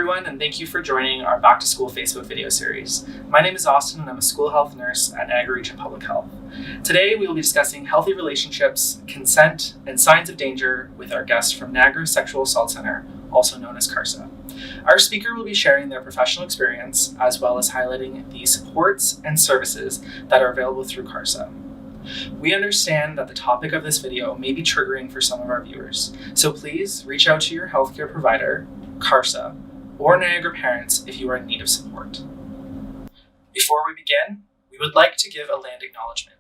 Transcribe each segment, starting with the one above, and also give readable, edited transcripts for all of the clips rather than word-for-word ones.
everyone, and thank you for joining our Back to School Facebook video series. My name is Austin, and I'm a school health nurse at Niagara Region Public Health. Today, we will be discussing healthy relationships, consent, and signs of danger with our guest from Niagara Sexual Assault Centre, also known as CARSA. Our speaker will be sharing their professional experience, as well as highlighting the supports and services that are available through CARSA. We understand that the topic of this video may be triggering for some of our viewers, so please reach out to your healthcare provider, CARSA, or Niagara Parents if you are in need of support. Before we begin, we would like to give a land acknowledgement.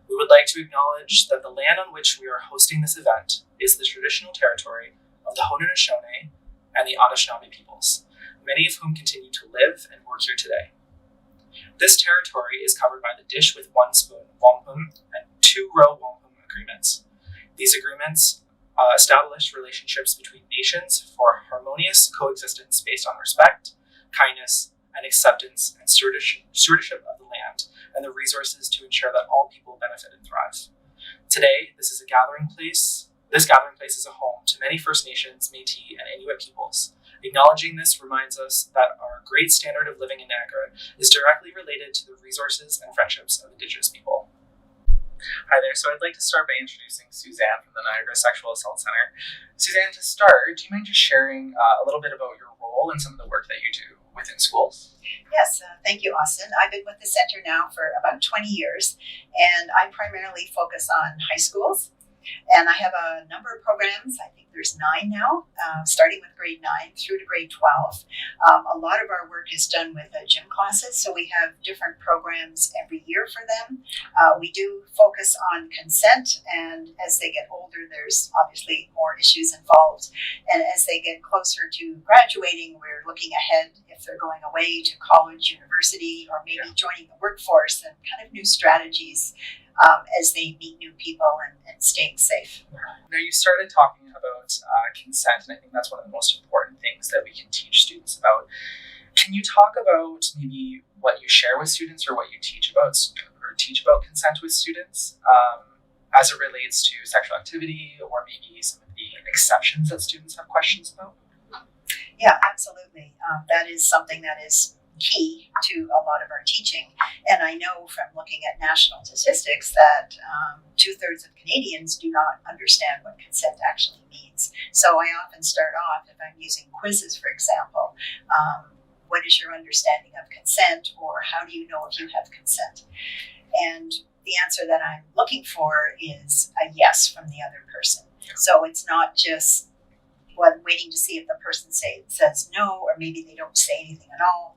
We would like to acknowledge that the land on which we are hosting this event is the traditional territory of the Haudenosaunee and the Anishinaabe peoples, many of whom continue to live and work here today. This territory is covered by the Dish with One Spoon wampum and Two Row wampum agreements. These agreements establish relationships between nations for harmonious coexistence based on respect, kindness, and acceptance and stewardship of the land and the resources to ensure that all people benefit and thrive. Today, this gathering place is a home to many First Nations, Métis, and Inuit peoples. Acknowledging this reminds us that our great standard of living in Niagara is directly related to the resources and friendships of Indigenous people. Hi there, so I'd like to start by introducing Suzanne from the Niagara Sexual Assault Centre. Suzanne, to start, do you mind just sharing a little bit about your role and some of the work that you do within schools? Yes, thank you, Austin. I've been with the centre now for about 20 years, and I primarily focus on high schools. And I have a number of programs. I think there's 9 now, starting with grade 9 through to grade 12. A lot of our work is done with gym classes, so we have different programs every year for them. We do focus on consent, and as they get older, there's obviously more issues involved. And as they get closer to graduating, we're looking ahead if they're going away to college, university, or maybe joining the workforce, and kind of new strategies as they meet new people and staying safe. Now, you started talking about consent, and I think that's one of the most important things that we can teach students about. Can you talk about maybe what you share with students or what you teach about consent with students as it relates to sexual activity or maybe some of the exceptions that students have questions about? Yeah, absolutely. That is something that is key to a lot of our teaching. And I know from looking at national statistics that 2/3 of Canadians do not understand what consent actually means. So I often start off, if I'm using quizzes, for example, what is your understanding of consent, or how do you know if you have consent? And the answer that I'm looking for is a yes from the other person. So it's not just waiting to see if the person says no, or maybe they don't say anything at all.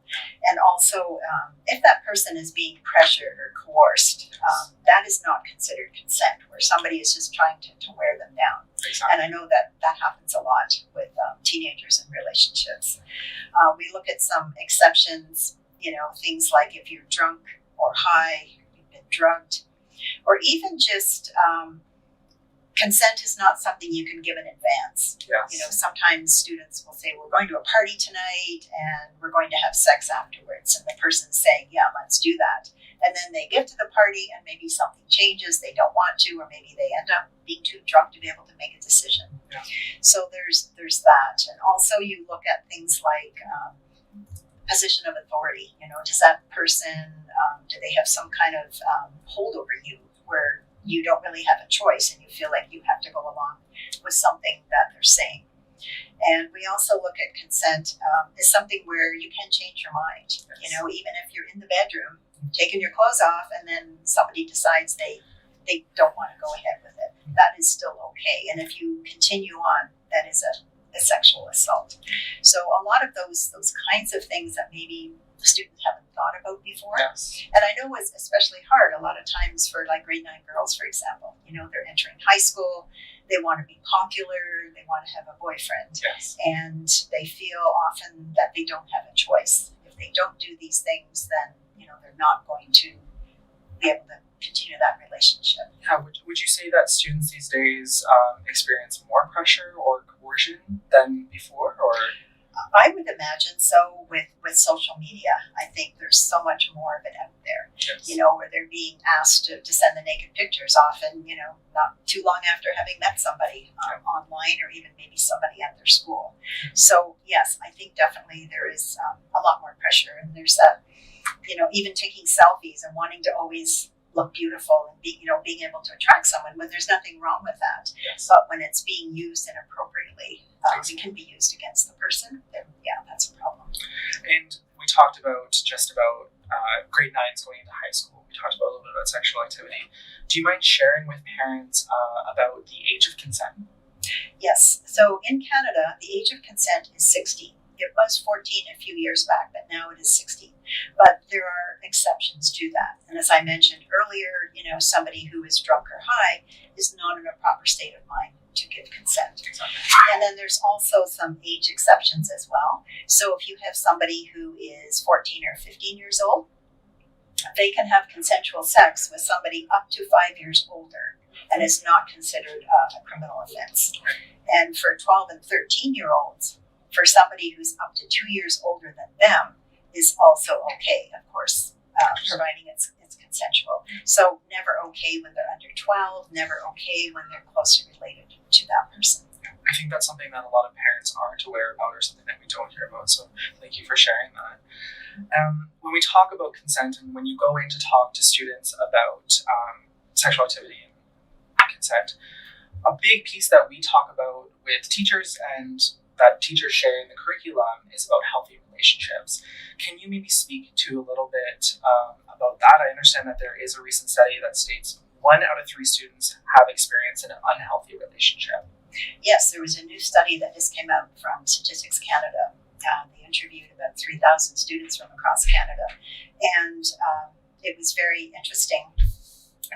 And also, if that person is being pressured or coerced, that is not considered consent, where somebody is just trying to wear them down. Exactly. And I know that happens a lot with teenagers in relationships. We look at some exceptions, things like if you're drunk or high, you've been drugged, or even just consent is not something you can give in advance. Yes. Sometimes students will say, we're going to a party tonight and we're going to have sex afterwards. And the person's saying, yeah, let's do that. And then they get to the party and maybe something changes. They don't want to, or maybe they end up being too drunk to be able to make a decision. Yeah. So there's that. And also you look at things like position of authority. Does that person, do they have some kind of hold over you where you don't really have a choice and you feel like you have to go along with something that they're saying? And we also look at consent as something where you can change your mind. Yes. Even if you're in the bedroom, taking your clothes off, and then somebody decides they don't want to go ahead with it, that is still okay. And if you continue on, that is a sexual assault. So a lot of those kinds of things that maybe the students haven't thought about before. Yes. And I know it's especially hard a lot of times for like grade 9 girls, for example. They're entering high school, they want to be popular, they want to have a boyfriend. Yes. And they feel often that they don't have a choice. If they don't do these things, then, they're not going to be able to continue that relationship. Would you say that students these days experience more pressure or coercion than before, or? I would imagine so with social media. I think there's so much more of it out there. Yes. where they're being asked to send the naked pictures, often, not too long after having met somebody online, or even maybe somebody at their school. So yes, I think definitely there is a lot more pressure, and there's that, even taking selfies and wanting to always look beautiful and being able to attract someone, when there's nothing wrong with that. Yes. But when it's being used inappropriately, it can be used against the person, then that's a problem. And we talked about grade 9s going into high school. We talked about a little bit about sexual activity. Do you mind sharing with parents about the age of consent? Yes. So in Canada, the age of consent is 16. It was 14 a few years back, but now it is 16. But there are exceptions to that. And as I mentioned earlier, somebody who is drunk or high is not in a proper state of mind to give consent. Exactly. And then there's also some age exceptions as well. So if you have somebody who is 14 or 15 years old, they can have consensual sex with somebody up to 5 years older, and it's not considered a criminal offense. And for 12 and 13-year-olds, for somebody who's up to 2 years older than them, is also okay, of course, providing it's consensual. So never okay when they're under 12, never okay when they're closely related to that person. I think that's something that a lot of parents aren't aware about, or something that we don't hear about. So thank you for sharing that. When we talk about consent, and when you go in to talk to students about sexual activity and consent, a big piece that we talk about with teachers and that teachers share in the curriculum is about healthy relationships. Can you maybe speak to a little bit about that? I understand that there is a recent study that states 1 out of 3 students have experienced an unhealthy relationship. Yes, there was a new study that just came out from Statistics Canada. They interviewed about 3,000 students from across Canada. And it was very interesting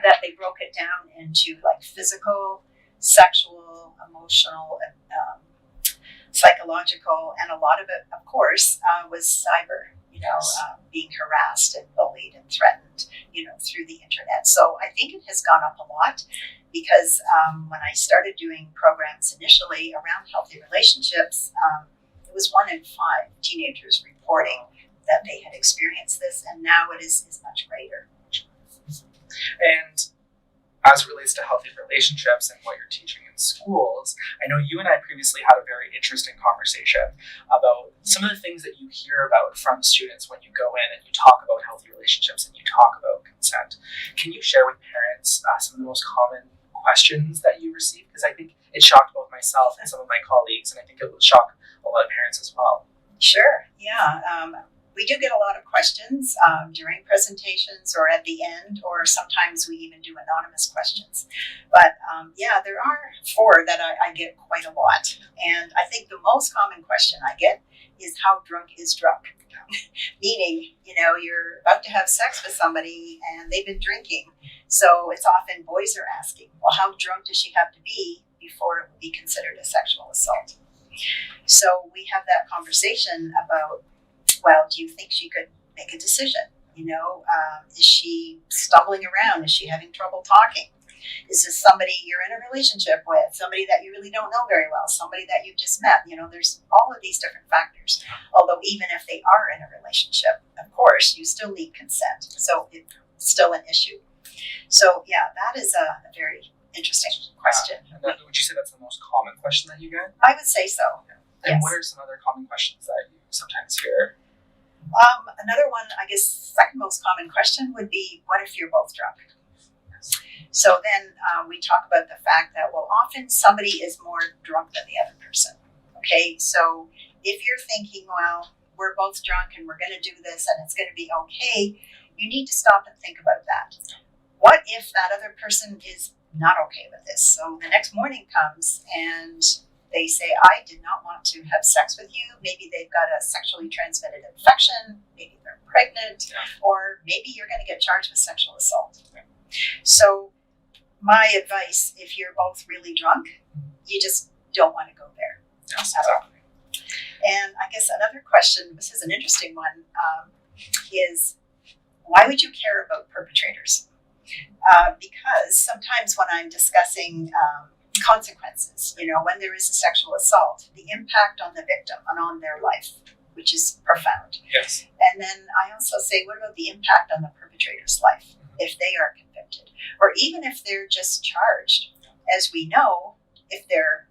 that they broke it down into like physical, sexual, emotional, psychological, and a lot of it, of course, was cyber, being harassed and bullied and threatened, through the internet. So I think it has gone up a lot, because when I started doing programs initially around healthy relationships, it was 1 in 5 teenagers reporting that they had experienced this, and now it is much greater. And as it relates to healthy relationships and what you're teaching in schools, I know you and I previously had a very interesting conversation about some of the things that you hear about from students when you go in and you talk about healthy relationships and you talk about consent. Can you share with parents some of the most common questions that you receive? Because I think it shocked both myself and some of my colleagues, and I think it will shock a lot of parents as well. Sure, yeah. We do get a lot of questions during presentations or at the end, or sometimes we even do anonymous questions. But there are 4 that I get quite a lot. And I think the most common question I get is, how drunk is drunk? Meaning, you're about to have sex with somebody and they've been drinking. So it's often boys are asking, well, how drunk does she have to be before it would be considered a sexual assault? So we have that conversation about, well, do you think she could make a decision? Is she stumbling around? Is she having trouble talking? Is this somebody you're in a relationship with? Somebody that you really don't know very well? Somebody that you've just met? There's all of these different factors. Although even if they are in a relationship, of course, you still need consent. So it's still an issue. So that is a very interesting question. Would you say that's the most common question that you get? I would say so. And Yes. what are some other common questions that you sometimes hear? Another one, I guess, second most common question would be, what if you're both drunk? So then we talk about the fact that, well, often somebody is more drunk than the other person. Okay, so if you're thinking, well, we're both drunk and we're going to do this and it's going to be okay, you need to stop and think about that. What if that other person is not okay with this? So the next morning comes and they say, I did not want to have sex with you. Maybe they've got a sexually transmitted infection. Maybe they're pregnant. Or maybe you're going to get charged with sexual assault. So my advice, if you're both really drunk, you just don't want to go there. Yes, at all. exactly. And I guess another question, this is an interesting one, is why would you care about perpetrators? Because sometimes when I'm discussing consequences, when there is a sexual assault, the impact on the victim and on their life which is profound. Yes. And then I also say, what about the impact on the perpetrator's life if they are convicted? Or even if they're just charged? As we know, if they're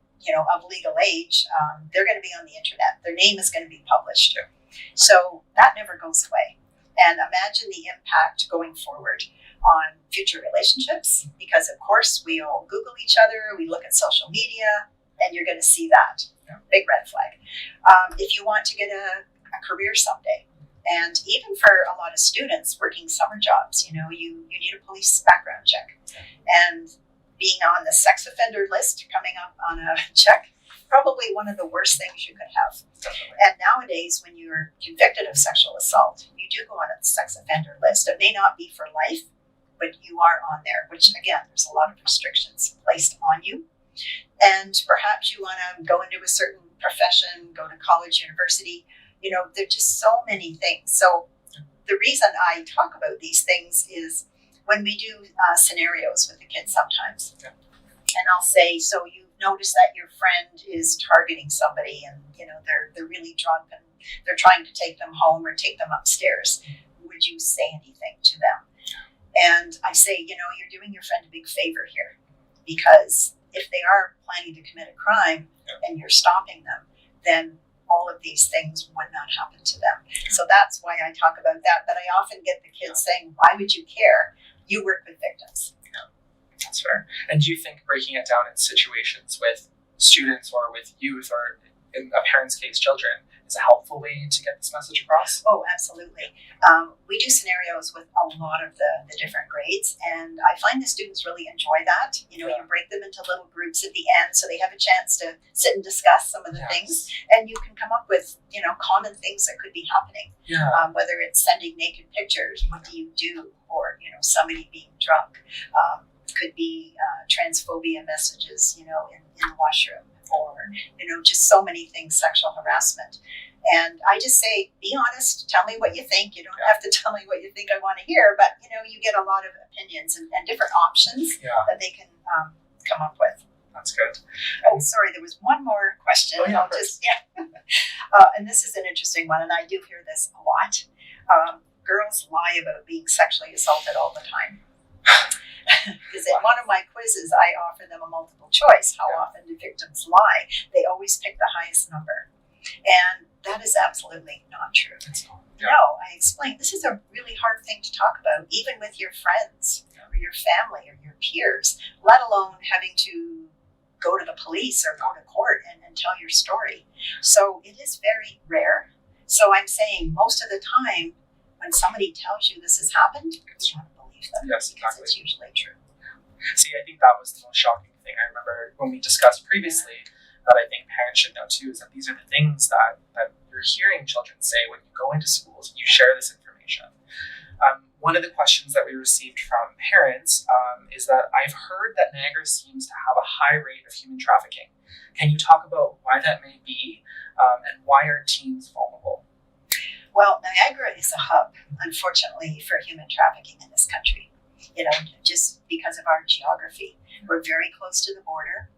of legal age, they're going to be on the internet. Their name is going to be published. Yeah. So that never goes away. And imagine the impact going forward on future relationships, because of course we all Google each other, we look at social media, and you're going to see that. Yeah. Big red flag. If you want to get a career someday, and even for a lot of students working summer jobs, you need a police background check. And being on the sex offender list coming up on a check, probably one of the worst things you could have. Definitely. And nowadays, when you're convicted of sexual assault, you do go on a sex offender list. It may not be for life, but you are on there, which again, there's a lot of restrictions placed on you. And perhaps you want to go into a certain profession, go to college, university. There are just so many things. So the reason I talk about these things is when we do scenarios with the kids sometimes. Yeah. And I'll say, so you notice that your friend is targeting somebody and, they're really drunk and they're trying to take them home or take them upstairs. Would you say anything to them? And I say, you're doing your friend a big favor here, because if they are planning to commit a crime and you're stopping them, then all of these things would not happen to them. So that's why I talk about that. But I often get the kids saying, why would you care? You work with victims. Yeah, that's fair. And do you think breaking it down in situations with students or with youth, or in a parent's case, children, is a helpful way to get this message across? Oh, absolutely. We do scenarios with a lot of the different grades, and I find the students really enjoy that. You break them into little groups at the end so they have a chance to sit and discuss some of the things, and you can come up with, common things that could be happening. Yeah. Whether it's sending naked pictures, what do you do? Or, somebody being drunk. Could be transphobia messages, in the washroom, or, just so many things, sexual harassment. And I just say, be honest, tell me what you think. You don't have to tell me what you think I want to hear, but, you get a lot of opinions and different options that they can come up with. That's good. Oh, sorry, there was one more question. Oh, yeah, and this is an interesting one, and I do hear this a lot. Girls lie about being sexually assaulted all the time. Because in one of my quizzes, I offer them a multiple choice. How often do victims lie? They always pick the highest number. And that is absolutely not true. Yeah. No, I explain, this is a really hard thing to talk about, even with your friends or your family or your peers, let alone having to go to the police or go to court and tell your story. So it is very rare. So I'm saying most of the time, when somebody tells you this has happened, you want to believe them. Yes, because exactly. it's usually true. See, I think that was the most shocking thing. I remember when we discussed previously that I think parents should know too, is that these are the things that you're hearing children say when you go into schools and you share this information. One of the questions that we received from parents is that I've heard that Niagara seems to have a high rate of human trafficking. Can you talk about why that may be and why are teens vulnerable? Well, Niagara is a hub, unfortunately, for human trafficking in this country. Just because of our geography. We're very close to the border.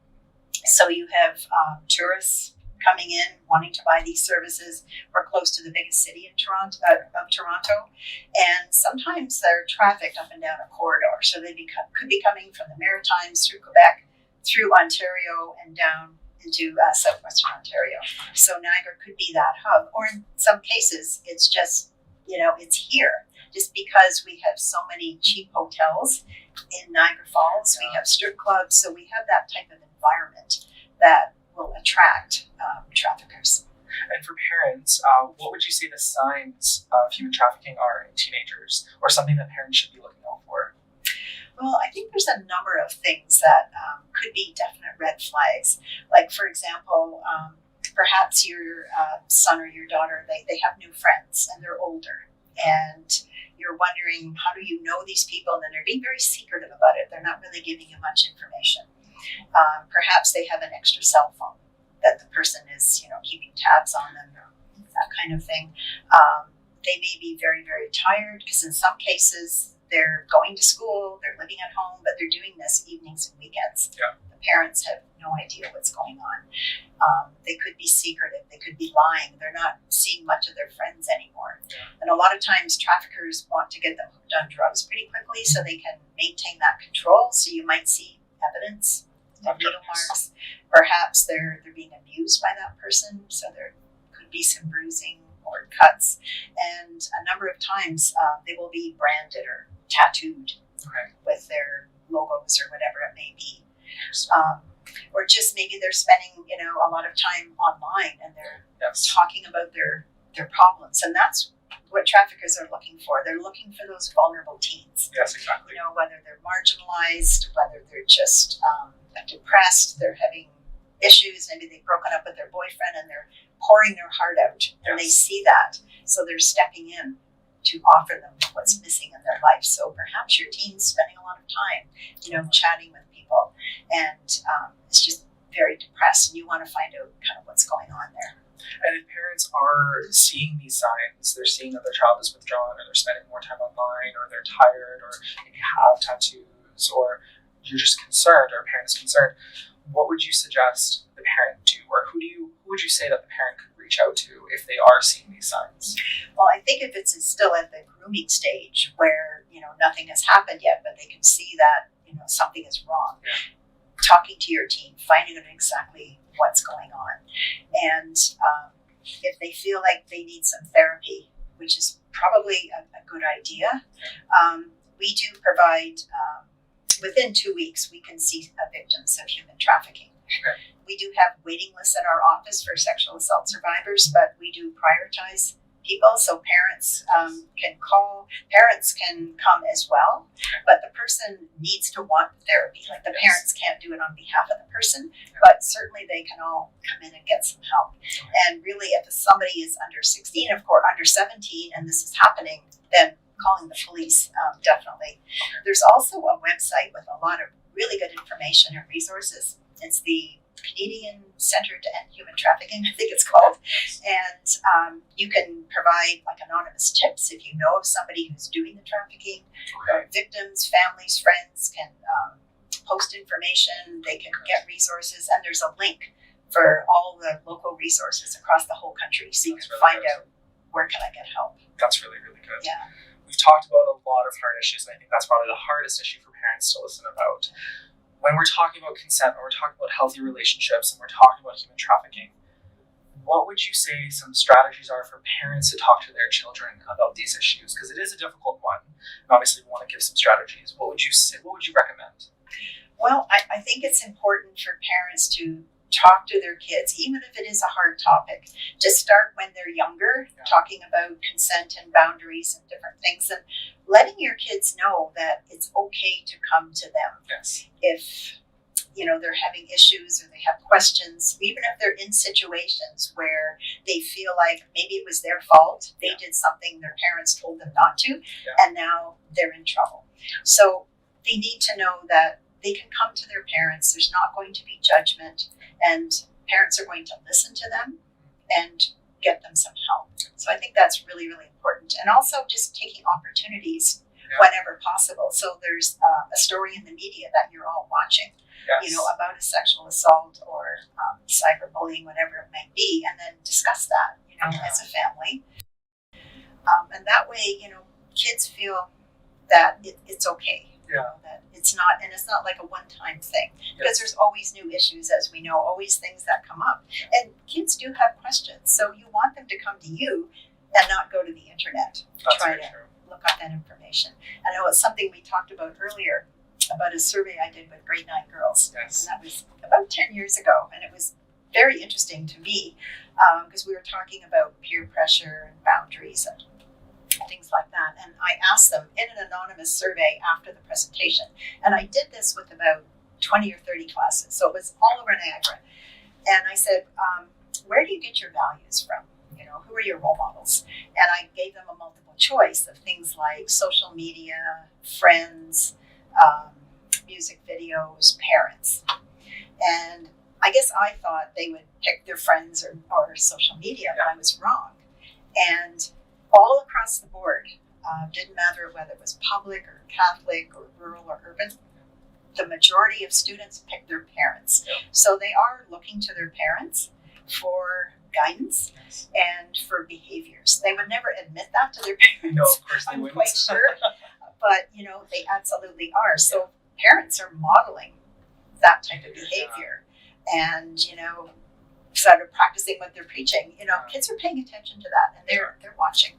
So you have tourists coming in, wanting to buy these services. We're close to the biggest city in Toronto, and sometimes they're trafficked up and down a corridor. So they could be coming from the Maritimes through Quebec, through Ontario, and down into southwestern Ontario. So Niagara could be that hub, or in some cases, it's just it's here. Just because we have so many cheap hotels in Niagara Falls, we have strip clubs, so we have that type of environment that will attract traffickers. And for parents, what would you say the signs of human trafficking are in teenagers, or something that parents should be looking out for? Well, I think there's a number of things that could be definite red flags. Like, for example, perhaps your son or your daughter, they have new friends and they're older. And you're wondering, how do you know these people? And then they're being very secretive about it. They're not really giving you much information. Perhaps they have an extra cell phone that the person is, keeping tabs on them, that kind of thing. They may be very, very tired, because in some cases they're going to school, they're living at home, but they're doing this evenings and weekends. Yeah. The parents have no idea what's going on. They could be secretive. They They could be lying. They're not seeing much of their friends anymore. And a lot of times traffickers want to get them hooked on drugs pretty quickly so they can maintain that control. So you might see evidence of needle marks. Perhaps they're being abused by that person, so there could be some bruising or cuts. And a number of times they will be branded or tattooed with their logos or whatever it may be. Or just maybe they're spending, a lot of time online and they're talking about their problems. And that's what traffickers are looking for. They're looking for those vulnerable teens. Yes, exactly. Whether they're marginalized, whether they're just depressed, they're having issues, maybe they've broken up with their boyfriend and they're pouring their heart out and they see that. So they're stepping in to offer them what's missing in their life. So perhaps your teen's spending a lot of time, chatting with people and is just very depressed and you want to find out kind of what's going on there. And if parents are seeing these signs, they're seeing that their child is withdrawn or they're spending more time online or they're tired or maybe have tattoos or you're just concerned or a parent is concerned, what would you suggest the parent do? Or who would you say that the parent could reach out to if they are seeing these signs? Well, I think if it's still at the grooming stage where, nothing has happened yet, but they can see that, something is wrong. Talking to your teen, finding out exactly what's going on. And if they feel like they need some therapy, which is probably a good idea, we do provide, within 2 weeks, we can see victims of human trafficking. We do have waiting lists at our office for sexual assault survivors, but we do prioritize people, so parents can call, parents can come as well, but the person needs to want therapy. Like the parents can't do it on behalf of the person, but certainly they can all come in and get some help. And really, if somebody is under 16, of course, under 17, and this is happening, then calling the police, definitely. There's also a website with a lot of really good information and resources. It's the Canadian Centre to End Human Trafficking, I think it's called. And you can provide like anonymous tips if you know of somebody who's doing the trafficking. Victims, families, friends can post information, they can get resources, and there's a link for all the local resources across the whole country so you can find out where can I get help. That's really, really good. Yeah. We've talked about a lot of hard issues, and I think that's probably the hardest issue for parents to listen about. When we're talking about consent, when we're talking about healthy relationships, and we're talking about human trafficking, what would you say some strategies are for parents to talk to their children about these issues? Because it is a difficult one, and obviously we want to give some strategies. What would you say? What would you recommend? Well, I think it's important for parents to talk to their kids, even if it is a hard topic, to start when they're younger, talking about consent and boundaries and different things, and letting your kids know that it's okay to come to them. If they're having issues or they have questions, even if they're in situations where they feel like maybe it was their fault, they did something their parents told them not to, and now they're in trouble. So they need to know that they can come to their parents. There's not going to be judgment, and parents are going to listen to them and get them some help. So I think that's really, really important. And also just taking opportunities whenever possible. So there's a story in the media that you're all watching, about a sexual assault or cyberbullying, whatever it might be, and then discuss that, as a family. And that way, kids feel that it's okay. That it's not like a one-time thing, because there's always new issues, as we know, always things that come up, and kids do have questions, so you want them to come to you and not go to the internet to try to look up that information. I know it's something we talked about earlier about a survey I did with grade 9 girls, and that was about 10 years ago, and it was very interesting to me because we were talking about peer pressure and boundaries and things like that. And I asked them in an anonymous survey after the presentation, and I did this with about 20 or 30 classes, so it was all over Niagara. And I said, where do you get your values from? Who are your role models? And I gave them a multiple choice of things like social media, friends, music videos, parents. And I guess I thought they would pick their friends or social media, but I was wrong. And all across the board, didn't matter whether it was public or Catholic or rural or urban, the majority of students picked their parents. So they are looking to their parents for guidance Yes. and for behaviors. They would never admit that to their parents. No, of course they I'm wouldn't. quite sure. But, they absolutely are. So parents are modeling that type of behavior and, sort of practicing what they're preaching. Kids are paying attention to that and they're watching.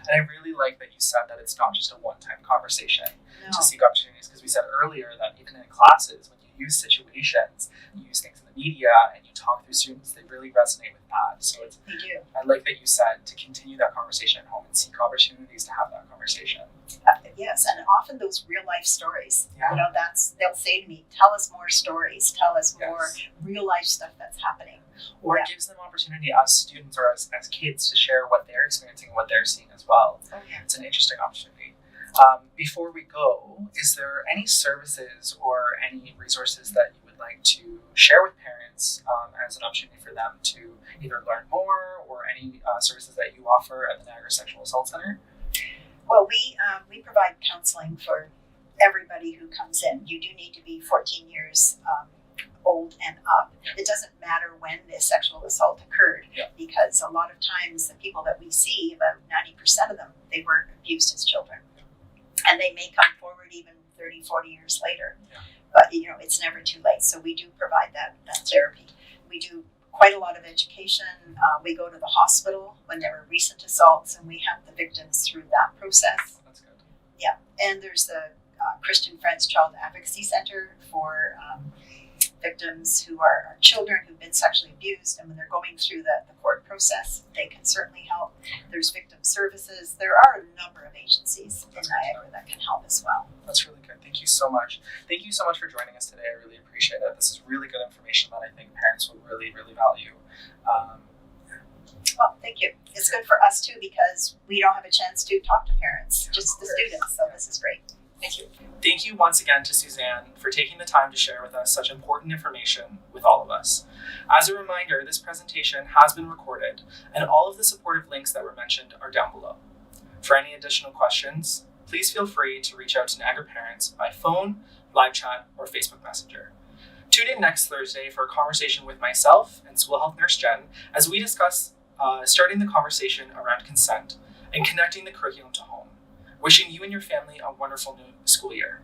And I really like that you said that it's not just a one-time conversation No. to seek opportunities, because we said earlier that even in classes, when you use situations, you use things in the media, and you talk through students, they really resonate with that. So They do. I like that you said to continue that conversation at home and seek opportunities to have that conversation. Yes, and often those real life stories. Yeah. They'll say to me, "Tell us more stories. Tell us more Yes. real life stuff that's happening." Or it gives them opportunity as students or as kids to share what they're experiencing and what they're seeing as well. Oh yeah. It's an interesting opportunity. Before we go, is there any services or any resources that you would like to share with parents as an opportunity for them to either learn more, or any services that you offer at the Niagara Sexual Assault Centre? Well, we provide counseling for everybody who comes in. You do need to be 14 years old and up. It doesn't matter when the sexual assault occurred, because a lot of times the people that we see, about 90% of them, they were abused as children. And they may come forward even 30, 40 years later. Yeah. But, it's never too late. So we do provide that therapy. We do quite a lot of education. We go to the hospital when there are recent assaults, and we have the victims through that process. That's good. Yeah. And there's the Christian Friends Child Advocacy Center for victims who are children who've been sexually abused, and when they're going through the court process, they can certainly help. There's victim services. There are a number of agencies in Niagara that can help as well. That's really good. Thank you so much. Thank you so much for joining us today. I really appreciate it. This is really good information that I think parents will really, really value. Well, thank you. It's good for us too, because we don't have a chance to talk to parents, just the students. So this is great. Thank you. Thank you once again to Suzanne for taking the time to share with us such important information with all of us. As a reminder, this presentation has been recorded, and all of the supportive links that were mentioned are down below. For any additional questions, please feel free to reach out to Niagara Parents by phone, live chat, or Facebook Messenger. Tune in next Thursday for a conversation with myself and school health nurse Jen as we discuss starting the conversation around consent and connecting the curriculum to home. Wishing you and your family a wonderful new school year.